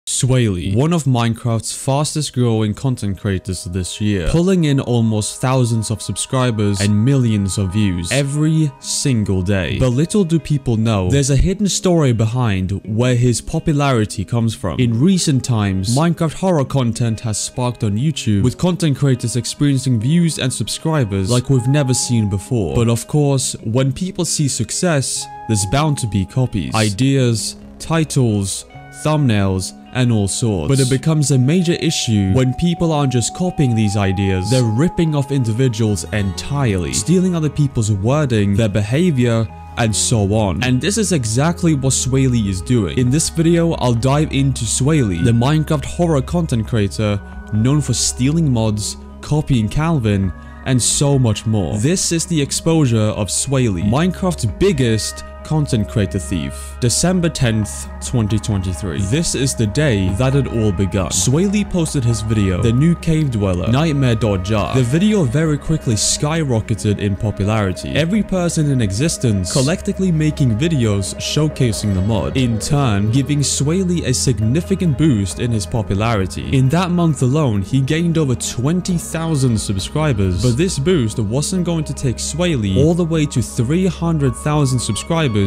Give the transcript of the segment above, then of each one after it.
Swayle, one of Minecraft's fastest growing content creators this year, pulling in almost thousands of subscribers and millions of views every single day. But little do people know, there's a hidden story behind where his popularity comes from. In recent times, Minecraft horror content has sparked on YouTube, with content creators experiencing views and subscribers like we've never seen before. But of course, when people see success, there's bound to be copies, ideas, titles, thumbnails, and all sorts. But it becomes a major issue when people aren't just copying these ideas, they're ripping off individuals entirely, stealing other people's wording, their behavior, and so on. And this is exactly what Swayle is doing. In this video, I'll dive into Swayle, the Minecraft horror content creator known for stealing mods, copying Calvin, and so much more. This is the exposure of Swayle, Minecraft's biggest content creator thief. December 10th, 2023. This is the day that it all begun. Swayle posted his video, The New Cave Dweller, minemen.club. The video very quickly skyrocketed in popularity. Every person in existence collectively making videos showcasing the mod, in turn giving Swayle a significant boost in his popularity. In that month alone, he gained over 20,000 subscribers, but this boost wasn't going to take Swayle all the way to 300,000 subscribers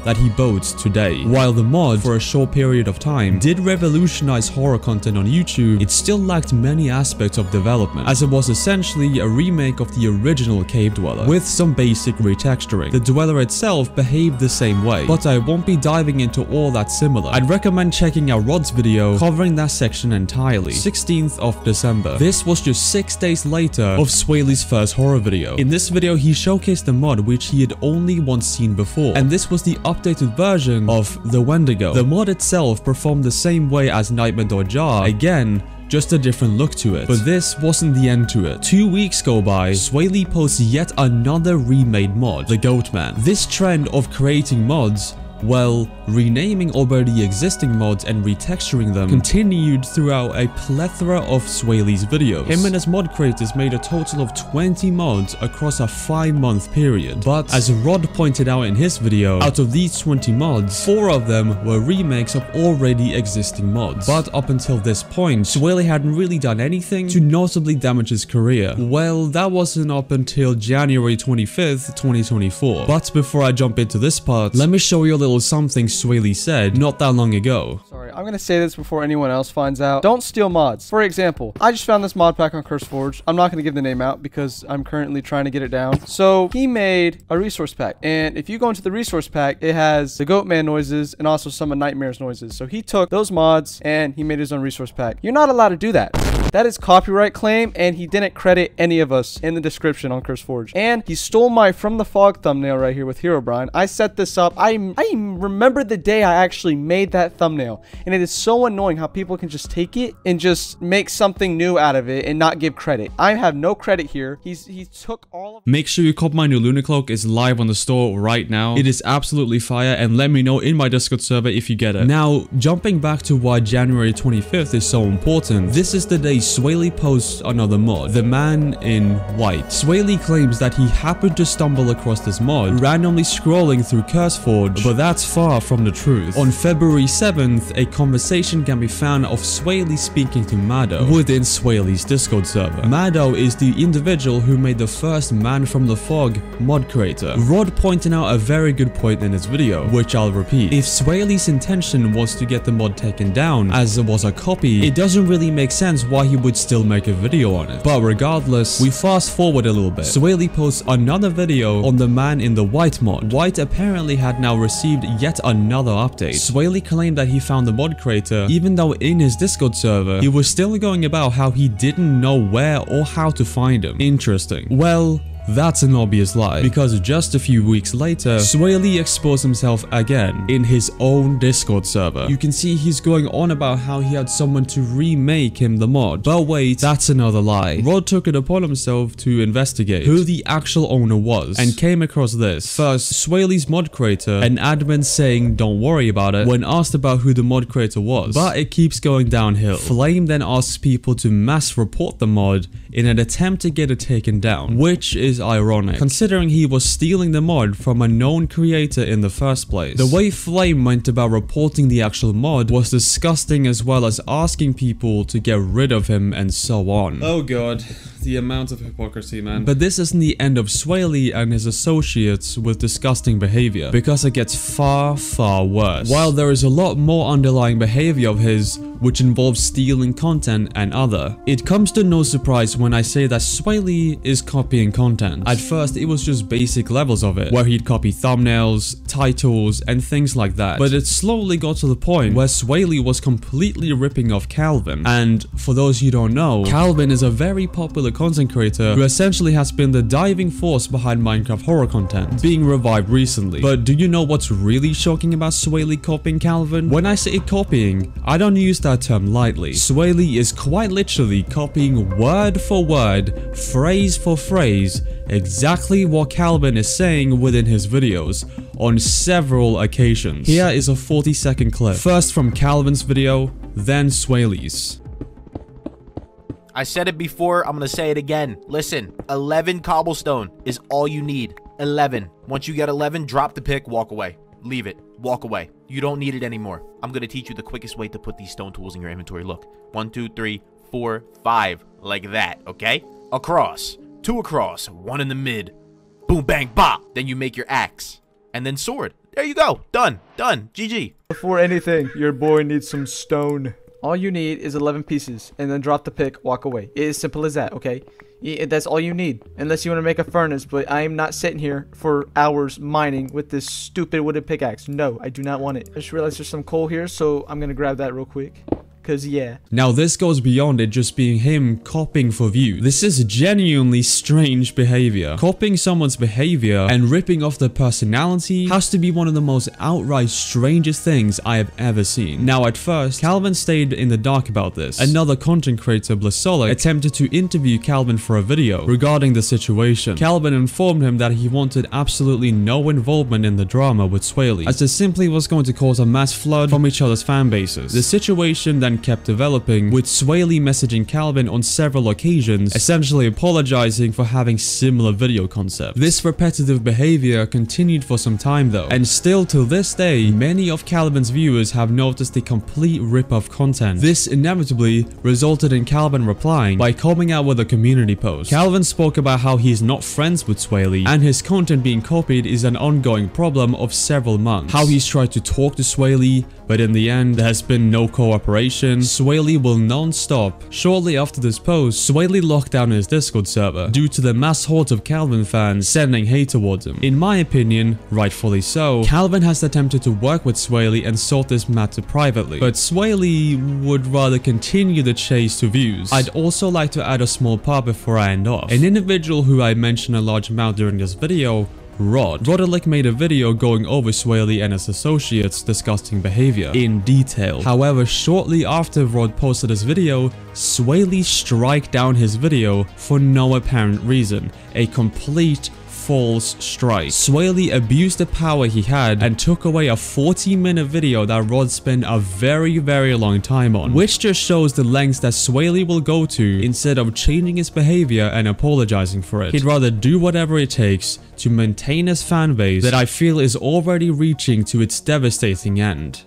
that he boasts today. While the mod, for a short period of time, did revolutionize horror content on YouTube, it still lacked many aspects of development, as it was essentially a remake of the original Cave Dweller, with some basic retexturing. The Dweller itself behaved the same way, but I won't be diving into all that similar. I'd recommend checking out Rod's video covering that section entirely, 16th of December. This was just 6 days later of Swayle's first horror video. In this video, he showcased the mod which he had only once seen before, and this was the updated version of the Wendigo. The mod itself performed the same way as minemen.club, again, just a different look to it. But this wasn't the end to it. 2 weeks go by, Swayle posts yet another remade mod, the Goatman. This trend of creating mods, well, renaming already existing mods and retexturing them, continued throughout a plethora of Swayle's videos. Him and his mod creators made a total of 20 mods across a 5-month period. But as Rod pointed out in his video, out of these 20 mods, 4 of them were remakes of already existing mods. But up until this point, Swayle hadn't really done anything to notably damage his career. Well, that wasn't up until January 25th, 2024. But before I jump into this part, let me show you a little something Swayle said not that long ago. Sorry, I'm gonna say this before anyone else finds out. Don't steal mods. For example, I just found this mod pack on CurseForge. I'm not gonna give the name out because I'm currently trying to get it down. So he made a resource pack, and if you go into the resource pack, it has the Goatman noises and also some of Nightmare's noises. So he took those mods and he made his own resource pack. You're not allowed to do that. That is copyright claim, and he didn't credit any of us in the description on CurseForge. And he stole my From the Fog thumbnail right here with Herobrine. I set this up. I remember the day I actually made that thumbnail, and it is so annoying how people can just take it and just make something new out of it and not give credit. I have no credit here. He took all of— Make sure you cop my new Lunar Cloak. Is live on the store right now. It is absolutely fire, and let me know in my Discord server if you get it. Now, jumping back to why January 25th is so important, this is the day Swayle posts another mod, the Man in White. Swayle claims that he happened to stumble across this mod randomly scrolling through CurseForge, but that's far from the truth. On February 7th, a conversation can be found of Swayle speaking to Mado within Swayle's Discord server. Mado is the individual who made the first Man from the Fog mod creator. Rod pointed out a very good point in his video, which I'll repeat. If Swayle's intention was to get the mod taken down as it was a copy, it doesn't really make sense why he would still make a video on it. But regardless, we fast forward a little bit. Swayle posts another video on the Man in the White mod. White apparently had now received yet another update. Swayle claimed that he found the mod creator, even though in his Discord server, he was still going about how he didn't know where or how to find him. Interesting. Well, that's an obvious lie, because just a few weeks later, Swayle exposed himself again in his own Discord server. You can see he's going on about how he had someone to remake him the mod. But wait, that's another lie. Rod took it upon himself to investigate who the actual owner was and came across this. First, Swayle's mod creator, an admin saying don't worry about it when asked about who the mod creator was. But it keeps going downhill. Flame then asks people to mass report the mod in an attempt to get it taken down, which is is ironic, considering he was stealing the mod from a known creator in the first place. The way Flame went about reporting the actual mod was disgusting, as well as asking people to get rid of him and so on. Oh god, the amount of hypocrisy, man. But this isn't the end of Swayle and his associates with disgusting behavior, because it gets far, far worse. While there is a lot more underlying behavior of his, which involves stealing content and other, it comes to no surprise when I say that Swayle is copying content. At first, it was just basic levels of it, where he'd copy thumbnails, titles, and things like that. But it slowly got to the point where Swayle was completely ripping off Calvin. And for those who don't know, Calvin is a very popular content creator who essentially has been the driving force behind Minecraft horror content, being revived recently. But do you know what's really shocking about Swayle copying Calvin? When I say copying, I don't use that term lightly. Swayle is quite literally copying word for word, phrase for phrase, exactly what Calvin is saying within his videos on several occasions. Here is a 40-second clip. First from Calvin's video, then Swayle's. I said it before, I'm gonna say it again. Listen, 11 cobblestone is all you need. 11. Once you get 11, drop the pick, walk away. Leave it. Walk away. You don't need it anymore. I'm gonna teach you the quickest way to put these stone tools in your inventory. Look. 1, 2, 3, 4, 5. Like that, okay? Across. 2 across. 1 in the mid. Boom, bang, bop. Then you make your axe. And then sword. There you go. Done. Done. GG. Before anything, your boy needs some stone. All you need is 11 pieces, and then drop the pick, walk away. It is simple as that, okay? That's all you need, unless you want to make a furnace, but I am not sitting here for hours mining with this stupid wooden pickaxe. No, I do not want it. I just realized there's some coal here, so I'm going to grab that real quick. Cause yeah. Now this goes beyond it just being him copying for views. This is genuinely strange behavior. Copying someone's behavior and ripping off their personality has to be one of the most outright strangest things I have ever seen. Now at first, Calvin stayed in the dark about this. Another content creator, Blasolic, attempted to interview Calvin for a video regarding the situation. Calvin informed him that he wanted absolutely no involvement in the drama with Swayle, as it simply was going to cause a mass flood from each other's fan bases. The situation then kept developing, with Swayle messaging Calvin on several occasions, essentially apologizing for having similar video concepts. This repetitive behavior continued for some time though, and still to this day, many of Calvin's viewers have noticed the complete rip of content. This inevitably resulted in Calvin replying by coming out with a community post. Calvin spoke about how he's not friends with Swayle, and his content being copied is an ongoing problem of several months. How he's tried to talk to Swayle, but in the end, there has been no cooperation. Swayle will non-stop. Shortly after this post, Swayle locked down his Discord server due to the mass horde of Calvin fans sending hate towards him. In my opinion, rightfully so, Calvin has attempted to work with Swayle and sort this matter privately, but Swayle would rather continue the chase to views. I'd also like to add a small part before I end off. An individual who I mentioned a large amount during this video, Roderick made a video going over Swayle and his associates' disgusting behavior in detail. However, shortly after Rod posted his video, Swayle strike down his video for no apparent reason. A complete false strike. Swayle abused the power he had and took away a 40-minute video that Rod spent a very long time on, which just shows the lengths that Swayle will go to instead of changing his behavior and apologizing for it. He'd rather do whatever it takes to maintain his fan base that I feel is already reaching to its devastating end.